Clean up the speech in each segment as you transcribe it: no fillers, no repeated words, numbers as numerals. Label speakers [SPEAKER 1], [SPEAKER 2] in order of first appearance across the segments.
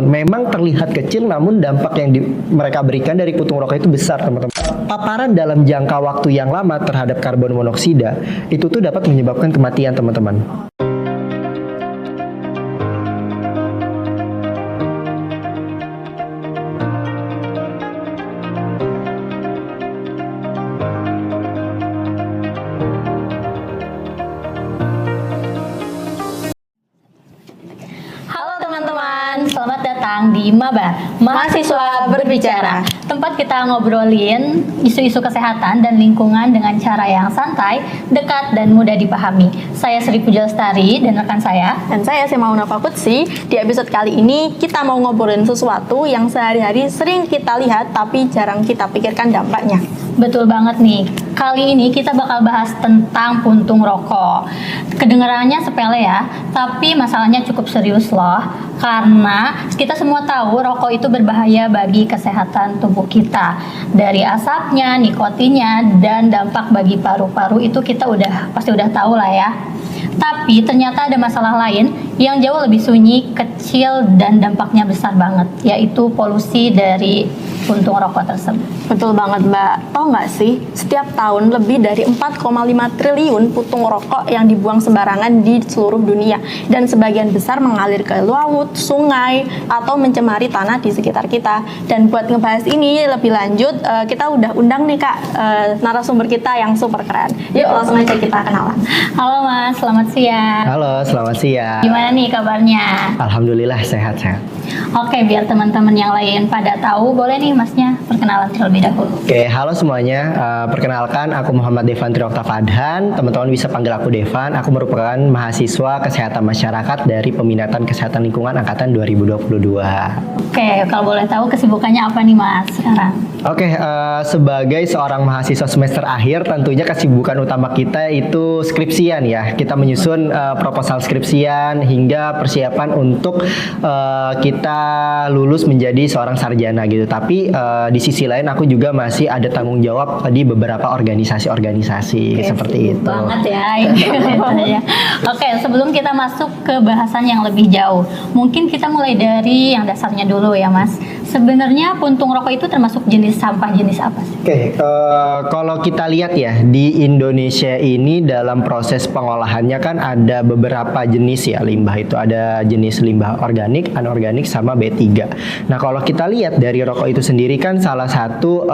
[SPEAKER 1] Memang terlihat kecil, namun dampak yang mereka berikan dari puntung rokok itu besar, teman-teman. Paparan dalam jangka waktu yang lama terhadap karbon monoksida itu tuh dapat menyebabkan kematian, teman-teman.
[SPEAKER 2] Selamat datang di Maba, Mahasiswa Berbicara. Tempat kita ngobrolin isu-isu kesehatan dan lingkungan dengan cara yang santai, dekat, dan mudah dipahami. Saya Sri Pujalestari dan rekan saya.
[SPEAKER 3] Dan saya Mauna Fakutsi. Di episode kali ini kita mau ngobrolin sesuatu yang sehari-hari sering kita lihat tapi jarang kita pikirkan dampaknya.
[SPEAKER 2] Betul banget nih. Kali ini kita bakal bahas tentang puntung rokok. Kedengarannya sepele ya, tapi masalahnya cukup serius loh. Karena kita semua tahu rokok itu berbahaya bagi kesehatan tubuh kita. Dari asapnya, nikotinnya, dan dampak bagi paru-paru itu kita pasti udah tahu lah ya. Tapi ternyata ada masalah lain yang jauh lebih sunyi, kecil, dan dampaknya besar banget, yaitu polusi dari puntung rokok tersebut.
[SPEAKER 3] Betul banget Mbak. Tahu nggak sih, setiap tahun lebih dari 4,5 triliun puntung rokok yang dibuang sembarangan di seluruh dunia. Dan sebagian besar mengalir ke laut, sungai, atau mencemari tanah di sekitar kita. Dan buat ngebahas ini lebih lanjut, kita udah undang nih Kak, narasumber kita yang super keren. Yuk langsung aja kita kenalan.
[SPEAKER 2] Halo Mas, selamat siang.
[SPEAKER 1] Halo, selamat siang.
[SPEAKER 2] Gimana nih kabarnya?
[SPEAKER 1] Alhamdulillah sehat-sehat.
[SPEAKER 2] Oke, biar teman-teman yang lain pada tahu, boleh nih Masnya perkenalan terlebih dahulu.
[SPEAKER 1] Oke, halo semuanya. Perkenalkan, aku Muhammad Devan Triokta Fadhan. Teman-teman bisa panggil aku Devan. Aku merupakan mahasiswa kesehatan masyarakat dari Peminatan Kesehatan Lingkungan Angkatan 2022.
[SPEAKER 2] Oke, kalau boleh tahu kesibukannya apa nih Mas sekarang?
[SPEAKER 1] Oke, sebagai seorang mahasiswa semester akhir, tentunya kesibukan utama kita itu skripsian ya. Kita menyusun proposal skripsian hingga persiapan untuk kita lulus menjadi seorang sarjana gitu. Tapi di sisi lain aku juga masih ada tanggung jawab di beberapa organisasi-organisasi seperti itu.
[SPEAKER 2] Banget ya. Oke, sebelum kita masuk ke bahasan yang lebih jauh, mungkin kita mulai dari yang dasarnya dulu ya Mas. Sebenarnya puntung rokok itu termasuk jenis sampah jenis apa sih?
[SPEAKER 1] Oke, kalau kita lihat ya di Indonesia ini dalam proses pengolahannya kan ada beberapa jenis ya limbah itu. Ada jenis limbah organik, anorganik, sama B3. Nah kalau kita lihat dari rokok itu sendiri kan salah satu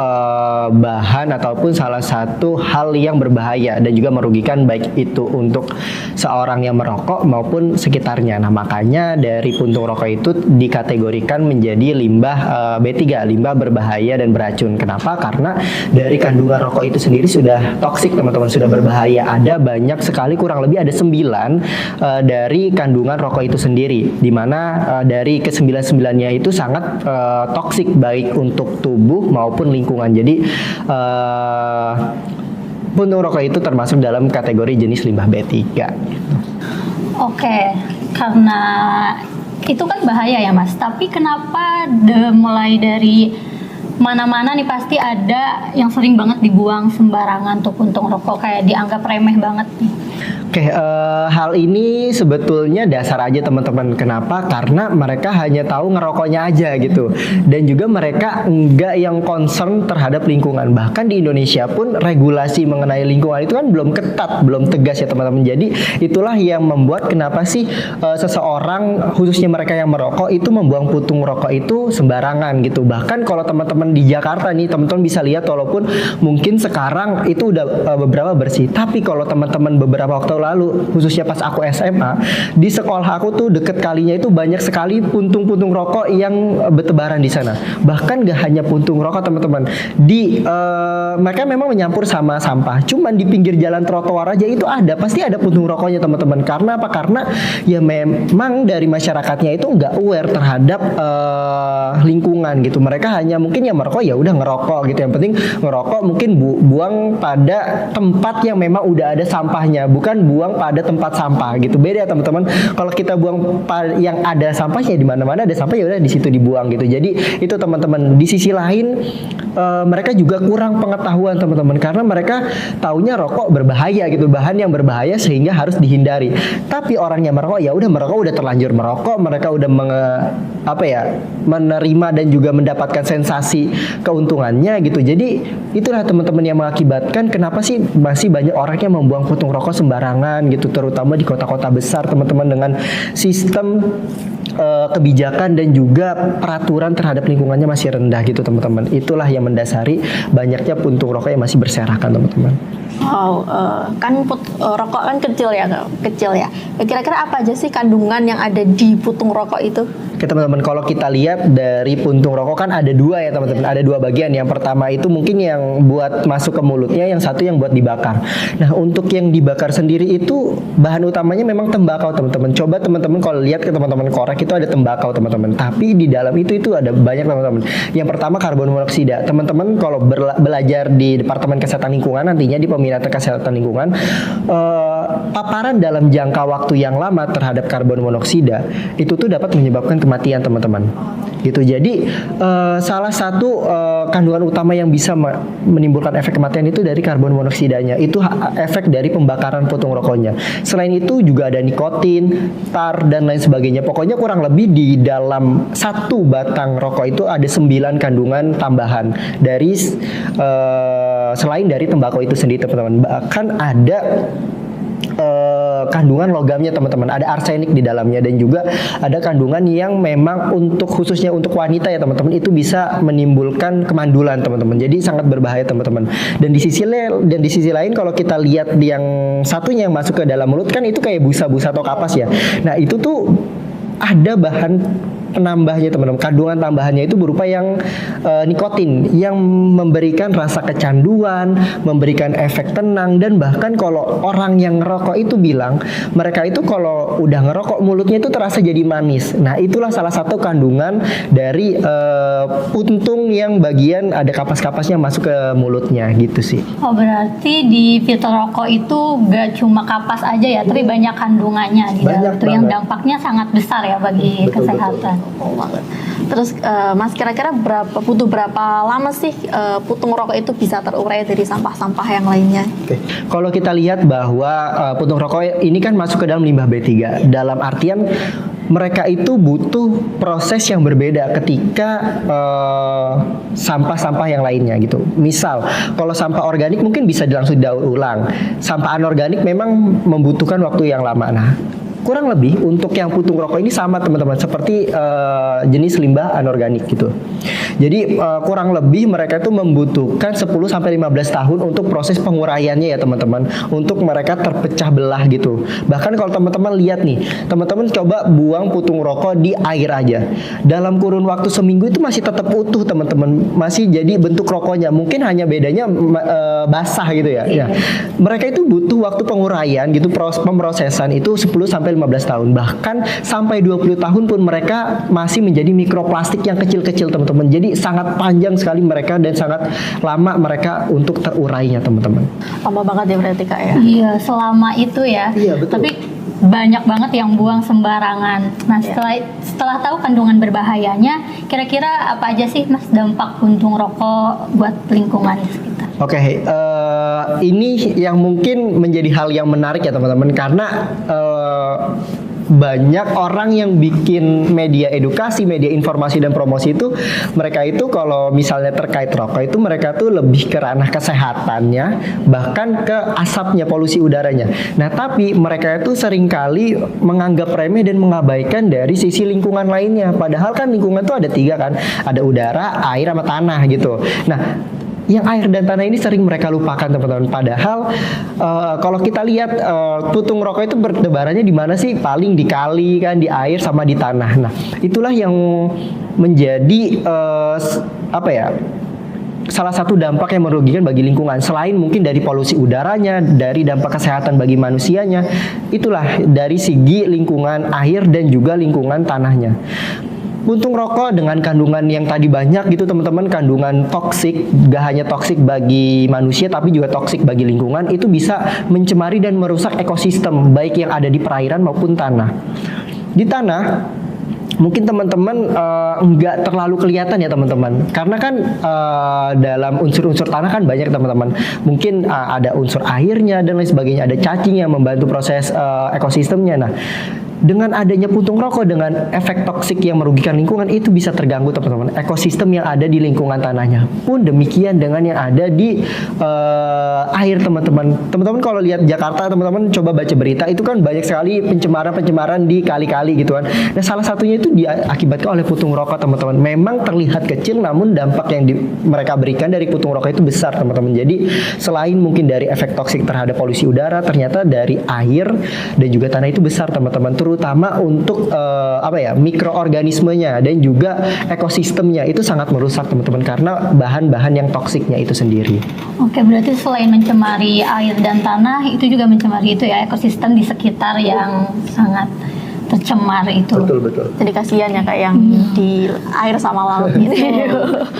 [SPEAKER 1] bahan ataupun salah satu hal yang berbahaya dan juga merugikan baik itu untuk seorang yang merokok maupun sekitarnya. Nah makanya dari puntung rokok itu dikategorikan menjadi limbah B3, limbah berbahaya dan beracun. Kenapa? Karena dari kandungan rokok itu sendiri sudah toksik teman-teman, sudah berbahaya. Ada banyak sekali, kurang lebih ada 9 dari kandungan rokok itu sendiri, dimana dari ke-9-9-nya itu sangat toksik baik untuk tubuh maupun lingkungan. Jadi puntung rokok itu termasuk dalam kategori jenis limbah B3.
[SPEAKER 2] Oke, karena itu kan bahaya ya Mas, tapi kenapa mulai dari mana-mana nih pasti ada yang sering banget dibuang sembarangan tuh puntung rokok, kayak dianggap remeh banget nih.
[SPEAKER 1] Oke, hal ini sebetulnya dasar aja teman-teman. Kenapa? Karena mereka hanya tahu ngerokoknya aja gitu. Dan juga mereka enggak yang concern terhadap lingkungan. Bahkan di Indonesia pun regulasi mengenai lingkungan itu kan belum ketat, belum tegas ya teman-teman. Jadi itulah yang membuat kenapa sih seseorang, khususnya mereka yang merokok itu membuang puntung rokok itu sembarangan gitu. Bahkan kalau teman-teman di Jakarta nih, teman-teman bisa lihat walaupun mungkin sekarang itu udah beberapa bersih. Tapi kalau teman-teman beberapa waktu lalu, khususnya pas aku SMA, di sekolah aku tuh deket kalinya itu banyak sekali puntung-puntung rokok yang bertebaran di sana. Bahkan gak hanya puntung rokok teman-teman, mereka memang menyampur sama sampah. Cuman di pinggir jalan trotoar aja itu pasti ada puntung rokoknya teman-teman. Karena apa? Karena ya memang dari masyarakatnya itu nggak aware terhadap lingkungan gitu. Mereka hanya mungkin ya merokok ya udah ngerokok gitu. Yang penting ngerokok mungkin buang pada tempat yang memang udah ada sampahnya, bukan buang pada tempat sampah gitu. Beda teman-teman. Kalau kita buang yang ada sampahnya, di mana-mana ada sampah, ya udah di situ dibuang gitu. Jadi itu teman-teman. Di sisi lain mereka juga kurang pengetahuan teman-teman, karena mereka taunya rokok berbahaya gitu, bahan yang berbahaya sehingga harus dihindari. Tapi orang yang merokok, ya udah merokok, udah terlanjur merokok, mereka udah menerima dan juga mendapatkan sensasi keuntungannya gitu. Jadi itulah teman-teman yang mengakibatkan kenapa sih masih banyak orang yang membuang puntung rokok sembarangan gitu, terutama di kota-kota besar teman-teman, dengan sistem kebijakan dan juga peraturan terhadap lingkungannya masih rendah gitu teman-teman. Itulah yang mendasari banyaknya puntung rokok yang masih berserakan teman-teman.
[SPEAKER 3] Wow, kan rokok kan kecil ya. Kira-kira apa aja sih kandungan yang ada di puntung rokok itu?
[SPEAKER 1] Oke teman-teman, kalau kita lihat dari puntung rokok kan ada dua ya teman-teman, ada dua bagian. Yang pertama itu mungkin yang buat masuk ke mulutnya, yang satu yang buat dibakar. Nah untuk yang dibakar sendiri itu bahan utamanya memang tembakau teman-teman. Coba teman-teman kalau lihat ke teman-teman korek itu ada tembakau teman-teman, tapi di dalam itu ada banyak teman-teman. Yang pertama karbon monoksida. Teman-teman kalau belajar di Departemen Kesehatan Lingkungan nantinya di peminatan kesehatan lingkungan, paparan dalam jangka waktu yang lama terhadap karbon monoksida itu tuh dapat menyebabkan kematian teman-teman gitu. Jadi salah satu kandungan utama yang bisa menimbulkan efek kematian itu dari karbon monoksidanya, itu efek dari pembakaran puntung rokoknya. Selain itu juga ada nikotin, tar dan lain sebagainya. Pokoknya kurang lebih di dalam satu batang rokok itu ada 9 kandungan tambahan dari selain dari tembakau itu sendiri teman-teman. Bahkan ada kandungan logamnya teman-teman, ada arsenik di dalamnya, dan juga ada kandungan yang memang khususnya untuk wanita ya teman-teman, itu bisa menimbulkan kemandulan teman-teman. Jadi sangat berbahaya teman-teman. Dan di sisi lain kalau kita lihat yang satunya yang masuk ke dalam mulut kan itu kayak busa-busa atau kapas ya. Nah itu tuh ada bahan penambahnya teman-teman. Kandungan tambahannya itu berupa yang nikotin yang memberikan rasa kecanduan, memberikan efek tenang, dan bahkan kalau orang yang ngerokok itu bilang mereka itu kalau udah ngerokok mulutnya itu terasa jadi manis. Nah itulah salah satu kandungan dari puntung yang bagian ada kapas-kapasnya masuk ke mulutnya gitu sih.
[SPEAKER 2] Oh berarti di filter rokok itu gak cuma kapas aja ya, tapi banyak kandungannya di dalam itu yang dampaknya sangat besar ya bagi kesehatan.
[SPEAKER 3] Oh, banget. Terus Mas kira-kira butuh berapa lama sih puntung rokok itu bisa terurai dari sampah-sampah yang lainnya?
[SPEAKER 1] Oke. Kalau kita lihat bahwa puntung rokok ini kan masuk ke dalam limbah B3, dalam artian mereka itu butuh proses yang berbeda ketika sampah-sampah yang lainnya gitu. Misal, kalau sampah organik mungkin bisa langsung didaur ulang. Sampah anorganik memang membutuhkan waktu yang lama. Nah, kurang lebih untuk yang puntung rokok ini sama teman-teman, seperti jenis limbah anorganik gitu. Jadi kurang lebih mereka itu membutuhkan 10-15 tahun untuk proses penguraiannya ya teman-teman, untuk mereka terpecah belah gitu. Bahkan kalau teman-teman lihat nih, teman-teman coba buang puntung rokok di air aja, dalam kurun waktu seminggu itu masih tetap utuh teman-teman, masih jadi bentuk rokoknya, mungkin hanya bedanya basah gitu ya. Ya. Mereka itu butuh waktu penguraian gitu, pemrosesan itu 10-15 tahun, bahkan sampai 20 tahun pun mereka masih menjadi mikroplastik yang kecil-kecil teman-teman. Jadi sangat panjang sekali mereka dan sangat lama mereka untuk terurainya teman-teman.
[SPEAKER 3] Lama banget ya berarti Kak ya?
[SPEAKER 2] Iya, selama itu ya.
[SPEAKER 1] Iya, betul.
[SPEAKER 2] Tapi banyak banget yang buang sembarangan. Nah setelah tahu kandungan berbahayanya, kira-kira apa aja sih Mas dampak puntung rokok buat lingkungan sekitar?
[SPEAKER 1] Oke, ini yang mungkin menjadi hal yang menarik ya teman-teman, karena banyak orang yang bikin media edukasi, media informasi dan promosi itu, mereka itu kalau misalnya terkait rokok itu mereka tuh lebih ke ranah kesehatannya, bahkan ke asapnya, polusi udaranya. Nah tapi mereka itu seringkali menganggap remeh dan mengabaikan dari sisi lingkungan lainnya. Padahal kan lingkungan tuh ada 3 kan, ada udara, air, sama tanah gitu. Nah yang air dan tanah ini sering mereka lupakan teman-teman. Padahal kalau kita lihat puntung rokok itu bertebarannya di mana sih? Paling di kali kan, di air sama di tanah. Nah itulah yang menjadi salah satu dampak yang merugikan bagi lingkungan. Selain mungkin dari polusi udaranya, dari dampak kesehatan bagi manusianya, itulah dari segi lingkungan air dan juga lingkungan tanahnya. puntung rokok dengan kandungan yang tadi banyak gitu teman-teman, kandungan toksik, gak hanya toksik bagi manusia tapi juga toksik bagi lingkungan, itu bisa mencemari dan merusak ekosistem baik yang ada di perairan maupun tanah. Di tanah mungkin teman-teman nggak terlalu kelihatan ya teman-teman, karena kan dalam unsur-unsur tanah kan banyak teman-teman. Mungkin ada unsur airnya dan lain sebagainya, ada cacing yang membantu proses ekosistemnya. Nah, dengan adanya puntung rokok dengan efek toksik yang merugikan lingkungan, itu bisa terganggu teman-teman, ekosistem yang ada di lingkungan tanahnya. Pun demikian dengan yang ada di air teman-teman. Teman-teman kalau lihat Jakarta, teman-teman coba baca berita, itu kan banyak sekali pencemaran di kali-kali gitu kan. Nah, salah satunya itu diakibatkan oleh puntung rokok teman-teman. Memang terlihat kecil, namun dampak yang mereka berikan dari puntung rokok itu besar teman-teman. Jadi selain mungkin dari efek toksik terhadap polusi udara, ternyata dari air dan juga tanah itu besar teman-teman, terutama untuk mikroorganismenya dan juga ekosistemnya itu sangat merusak teman-teman, karena bahan-bahan yang toksiknya itu sendiri.
[SPEAKER 2] Oke, berarti selain mencemari air dan tanah, itu juga mencemari itu ya ekosistem di sekitar yang sangat tercemar itu.
[SPEAKER 1] Betul.
[SPEAKER 3] Jadi kasihan ya kayak yang di air sama laut gitu.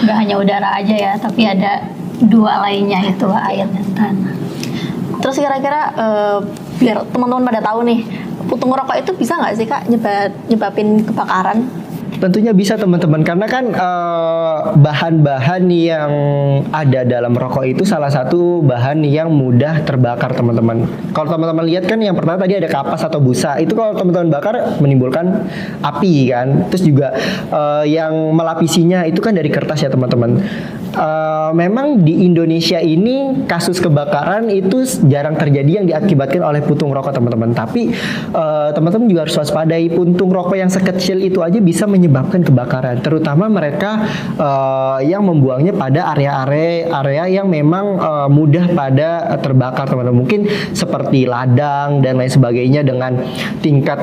[SPEAKER 2] Gak hanya udara aja ya, tapi ada dua lainnya itu air dan tanah.
[SPEAKER 3] Terus kira-kira biar teman-teman pada tahu nih, puntung rokok itu bisa nggak sih Kak nyebabin kebakaran?
[SPEAKER 1] Tentunya bisa teman-teman, karena kan bahan-bahan yang ada dalam rokok itu salah satu bahan yang mudah terbakar teman-teman. Kalau teman-teman lihat kan yang pertama tadi ada kapas atau busa, itu kalau teman-teman bakar menimbulkan api kan. Terus juga yang melapisinya itu kan dari kertas ya teman-teman. Memang di Indonesia ini kasus kebakaran itu jarang terjadi yang diakibatkan oleh puntung rokok teman-teman. Tapi teman-teman juga harus waspadai, puntung rokok yang sekecil itu aja bisa menyebabkan kebakaran. Terutama mereka yang membuangnya pada area-area yang memang mudah pada terbakar teman-teman. Mungkin seperti ladang dan lain sebagainya dengan tingkat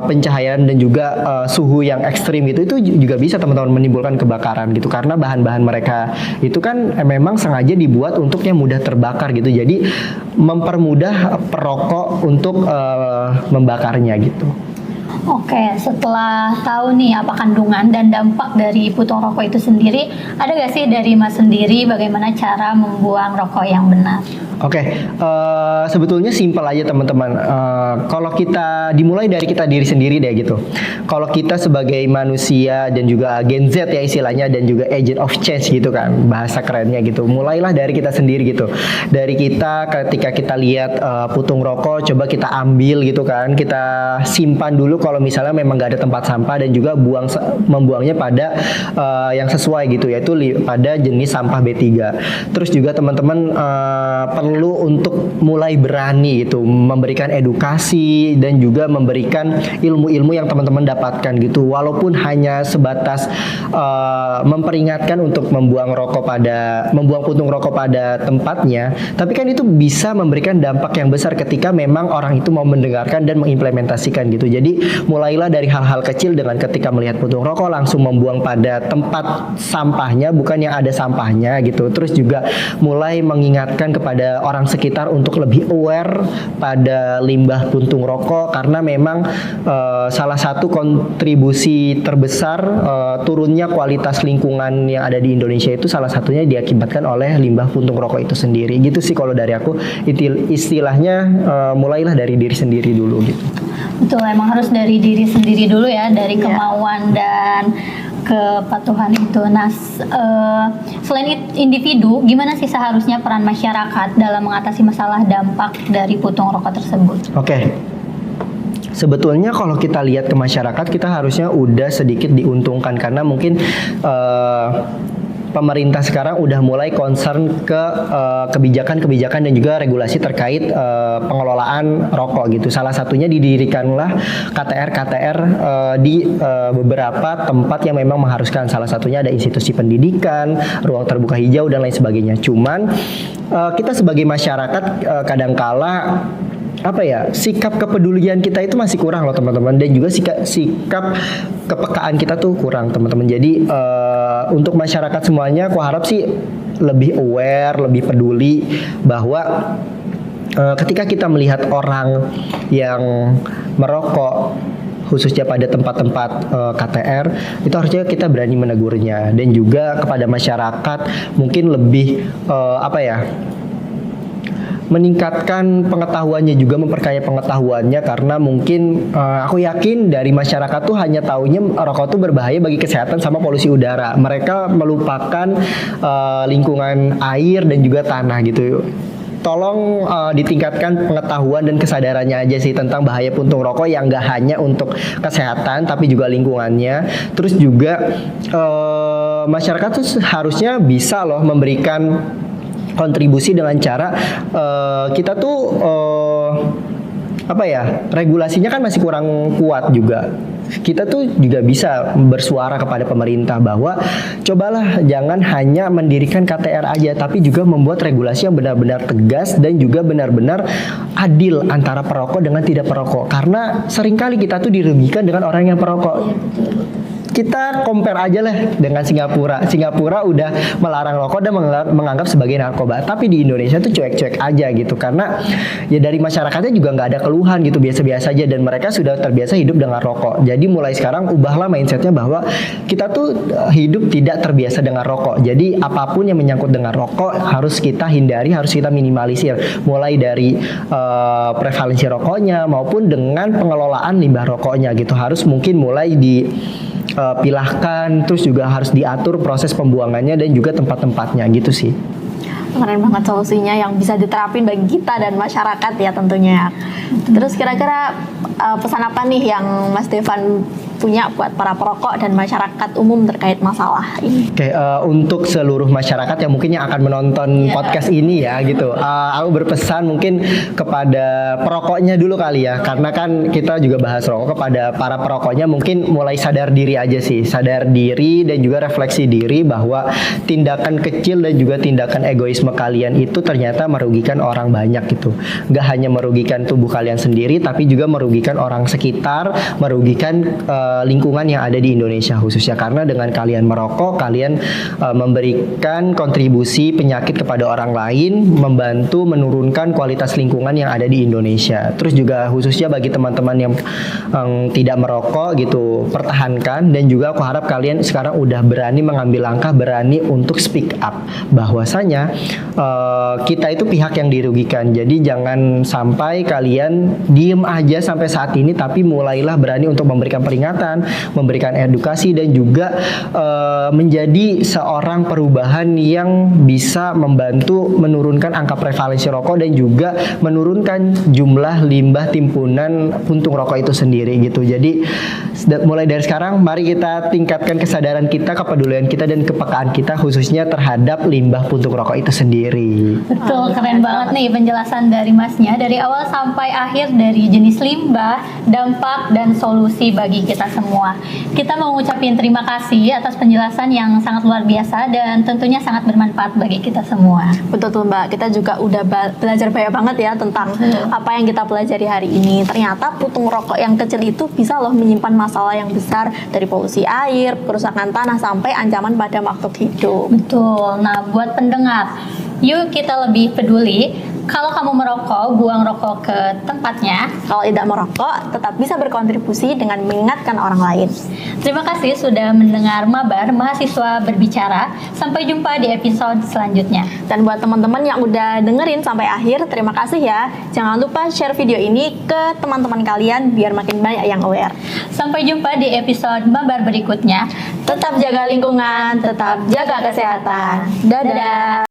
[SPEAKER 1] pencahayaan dan juga suhu yang ekstrim itu juga bisa teman-teman menimbulkan kebakaran gitu, karena bahan-bahan mereka itu kan memang sengaja dibuat untuk yang mudah terbakar gitu, jadi mempermudah perokok untuk membakarnya gitu.
[SPEAKER 2] Oke, setelah tahu nih apa kandungan dan dampak dari puntung rokok itu sendiri, ada gak sih dari Mas sendiri bagaimana cara membuang rokok yang benar?
[SPEAKER 1] Oke, sebetulnya simpel aja teman-teman. Kalau kita dimulai dari kita diri sendiri deh gitu. Kalau kita sebagai manusia dan juga Gen Z ya istilahnya, dan juga agent of change gitu kan bahasa kerennya gitu. Mulailah dari kita sendiri gitu. Dari kita ketika kita lihat puntung rokok, coba kita ambil gitu kan. Kita simpan dulu kalau misalnya memang gak ada tempat sampah, dan juga membuangnya pada yang sesuai gitu, yaitu pada jenis sampah B3. Terus juga teman-teman perlu untuk mulai berani gitu, memberikan edukasi dan juga memberikan ilmu-ilmu yang teman-teman dapatkan gitu, walaupun hanya sebatas memperingatkan untuk membuang puntung rokok pada tempatnya, tapi kan itu bisa memberikan dampak yang besar ketika memang orang itu mau mendengarkan dan mengimplementasikan gitu. Jadi mulailah dari hal-hal kecil, dengan ketika melihat puntung rokok langsung membuang pada tempat sampahnya, bukan yang ada sampahnya gitu. Terus juga mulai mengingatkan kepada orang sekitar untuk lebih aware pada limbah puntung rokok, karena memang salah satu kontribusi terbesar turunnya kualitas lingkungan yang ada di Indonesia itu salah satunya diakibatkan oleh limbah puntung rokok itu sendiri. Gitu sih kalau dari aku, istilahnya mulailah dari diri sendiri dulu gitu.
[SPEAKER 2] Betul, emang harus dari diri sendiri dulu ya, dari kemauan dan kepatuhan itu. Nah, selain individu, gimana sih seharusnya peran masyarakat dalam mengatasi masalah dampak dari puntung rokok tersebut?
[SPEAKER 1] Oke. Sebetulnya kalau kita lihat ke masyarakat, kita harusnya udah sedikit diuntungkan, karena mungkin pemerintah sekarang udah mulai concern ke kebijakan-kebijakan dan juga regulasi terkait pengelolaan rokok gitu. Salah satunya didirikanlah KTR di beberapa tempat yang memang mengharuskan. Salah satunya ada institusi pendidikan, ruang terbuka hijau dan lain sebagainya. Cuman kita sebagai masyarakat kadangkala sikap kepedulian kita itu masih kurang loh teman-teman, dan juga sikap kepekaan kita tuh kurang teman-teman. Jadi untuk masyarakat semuanya, aku harap sih lebih aware, lebih peduli bahwa ketika kita melihat orang yang merokok, khususnya pada tempat-tempat KTR, itu harusnya kita berani menegurnya. Dan juga kepada masyarakat mungkin lebih meningkatkan pengetahuannya, juga memperkaya pengetahuannya, karena mungkin aku yakin dari masyarakat tuh hanya taunya rokok tuh berbahaya bagi kesehatan sama polusi udara. Mereka melupakan lingkungan air dan juga tanah gitu. Tolong ditingkatkan pengetahuan dan kesadarannya aja sih tentang bahaya puntung rokok yang nggak hanya untuk kesehatan tapi juga lingkungannya. Terus juga masyarakat tuh harusnya bisa loh memberikan kontribusi dengan cara kita tuh regulasinya kan masih kurang kuat juga. Kita tuh juga bisa bersuara kepada pemerintah bahwa cobalah jangan hanya mendirikan KTR aja, tapi juga membuat regulasi yang benar-benar tegas dan juga benar-benar adil antara perokok dengan tidak perokok. Karena seringkali kita tuh dirugikan dengan orang yang perokok. Kita compare aja lah dengan Singapura. Singapura udah melarang rokok dan menganggap sebagai narkoba. Tapi di Indonesia tuh cuek-cuek aja gitu. Karena ya dari masyarakatnya juga nggak ada keluhan gitu, biasa-biasa aja. Dan mereka sudah terbiasa hidup dengan rokok. Jadi mulai sekarang ubahlah mindsetnya bahwa kita tuh hidup tidak terbiasa dengan rokok. Jadi apapun yang menyangkut dengan rokok harus kita hindari, harus kita minimalisir. Mulai dari prevalensi rokoknya maupun dengan pengelolaan limbah rokoknya gitu. Harus mungkin mulai pilahkan, terus juga harus diatur proses pembuangannya dan juga tempat-tempatnya gitu sih.
[SPEAKER 3] Keren banget solusinya yang bisa diterapin bagi kita dan masyarakat ya tentunya. Terus kira-kira pesan apa nih yang Mas Devan punya buat para perokok dan masyarakat umum terkait masalah ini?
[SPEAKER 1] Oke, untuk seluruh masyarakat yang mungkin yang akan menonton podcast ini ya gitu, aku berpesan mungkin kepada perokoknya dulu kali ya, karena kan kita juga bahas rokok. Kepada para perokoknya mungkin mulai sadar diri aja sih, sadar diri dan juga refleksi diri bahwa tindakan kecil dan juga tindakan egoisme kalian itu ternyata merugikan orang banyak gitu. Gak hanya merugikan tubuh kalian sendiri, tapi juga merugikan orang sekitar, merugikan lingkungan yang ada di Indonesia khususnya. Karena dengan kalian merokok, kalian memberikan kontribusi penyakit kepada orang lain, membantu menurunkan kualitas lingkungan yang ada di Indonesia. Terus juga khususnya bagi teman-teman yang tidak merokok gitu, pertahankan. Dan juga aku harap kalian sekarang udah berani mengambil langkah, berani untuk speak up bahwasanya kita itu pihak yang dirugikan. Jadi jangan sampai kalian diem aja sampai saat ini, tapi mulailah berani untuk memberikan peringatan, memberikan edukasi, dan juga menjadi seorang perubahan yang bisa membantu menurunkan angka prevalensi rokok dan juga menurunkan jumlah limbah timbunan puntung rokok itu sendiri gitu. Jadi mulai dari sekarang mari kita tingkatkan kesadaran kita, kepedulian kita, dan kepekaan kita khususnya terhadap limbah puntung rokok itu sendiri.
[SPEAKER 2] Betul, keren banget nih penjelasan dari Masnya dari awal sampai akhir, dari jenis limbah, dampak, dan solusi bagi kita semua. Kita mau ngucapin terima kasih atas penjelasan yang sangat luar biasa dan tentunya sangat bermanfaat bagi kita semua.
[SPEAKER 3] Betul tuh Mbak, kita juga udah belajar banyak banget ya tentang apa yang kita pelajari hari ini. Ternyata puntung rokok yang kecil itu bisa loh menyimpan masalah yang besar, dari polusi air, kerusakan tanah, sampai ancaman pada makhluk hidup.
[SPEAKER 2] Betul. Nah, buat pendengar, yuk kita lebih peduli. Kalau kamu merokok, buang rokok ke tempatnya.
[SPEAKER 3] Kalau tidak merokok, tetap bisa berkontribusi dengan mengingatkan orang lain.
[SPEAKER 2] Terima kasih sudah mendengar Mabar Mahasiswa Berbicara. Sampai jumpa di episode selanjutnya.
[SPEAKER 3] Dan buat teman-teman yang udah dengerin sampai akhir, terima kasih ya. Jangan lupa share video ini ke teman-teman kalian biar makin banyak yang aware.
[SPEAKER 2] Sampai jumpa di episode Mabar berikutnya.
[SPEAKER 3] Tetap jaga lingkungan, tetap jaga kesehatan. Dadah.